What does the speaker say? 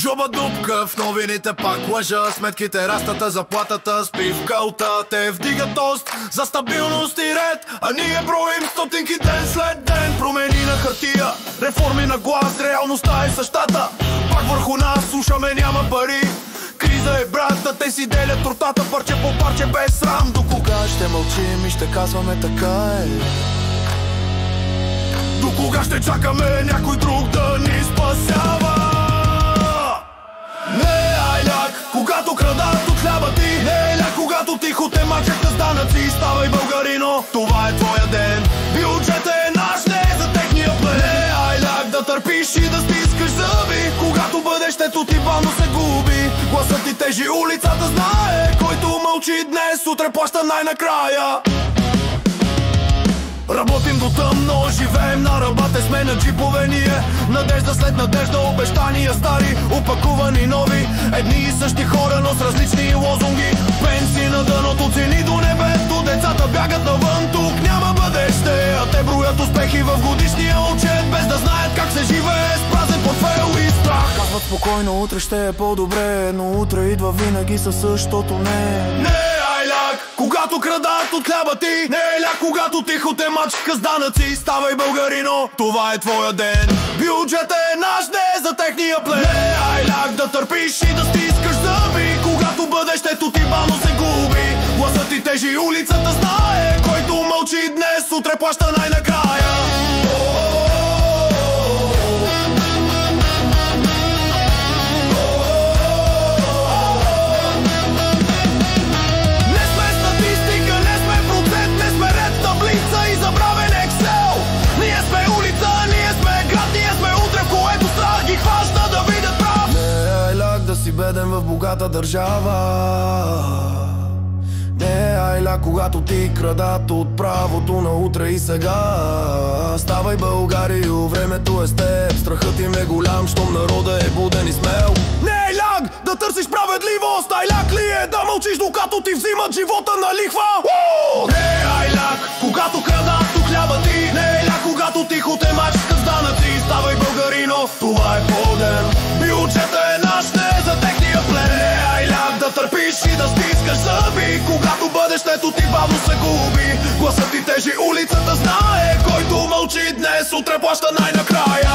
Джоба дупка, в новините пак лъжа. Сметките растата, заплатата спи в кълта. Те вдигат тост за стабилност и ред, а ние броим стотинки ден след ден. Промени на хартия, реформи на глас, реалността е същата. Пак върху нас слушаме няма пари. Криза е брата, те си делят тортата парче по парче без срам. До кога ще мълчим и ще казваме така е? До кога ще чакаме някой друг да ни спасява? Не е ляк, когато крадат от хляба ти. Не е ляк, когато тихо те мачеха с данъци. Ставай българино, това е твоя ден. Бюджетът е наш, не е за техния плен. Не е ляк да търпиш и да стискаш зъби, когато бъдещето ти бавно се губи. Гласът ти тежи, улицата знае. Който мълчи днес, утре плаща най-накрая. Работим до тъмно, живеем на ръбата, сме на джипове ние. Надежда след надежда, обещания стари, опакувани нови. Едни и същи хора, но с различни лозунги. Пенсии на дъното, цени до небето. Децата бягат навън, тук няма бъдеще. А те броят успехи в годишния отчет, без да знаят как се живее с празен портфейл и страх. Казват спокойно, утре ще е по-добре, но утре идва винаги със същото не. Не е ляк, когато крадат от хляба ти. Не е ляк, когато тихо те мачка с данъци. Ставай българино, това е твоя ден. Бюджетът е наш, не е за техния плен. Не е ляк да търпиш и да стискаш зъби, когато бъдещето ти бавно се губи. Гласът ти тежи, улицата знае. Който мълчи днес, утре плаща най-накрая. Беден в богата държава. Не е ляк, когато ти крадат от правото на утре и сега. Ставай Българио, времето е с теб. Страхът им е голям, щом народа е буден и смел. Не е ляк да търсиш справедливост. Ляк ли е да мълчиш, докато ти взимат живота на лихва? Не е ляк, когато крадат от хляба ти. Не е ляк, когато тихо те мачка с данъци. Ставай българино, това е по-ден. Бюджетът е наш, не е за техния плен. Не е ляк да търпиш и да стискаш зъби, когато бъдещето ти бавно се губи. Гласът ти тежи, улицата знае. Който мълчи днес, утре плаща най-накрая.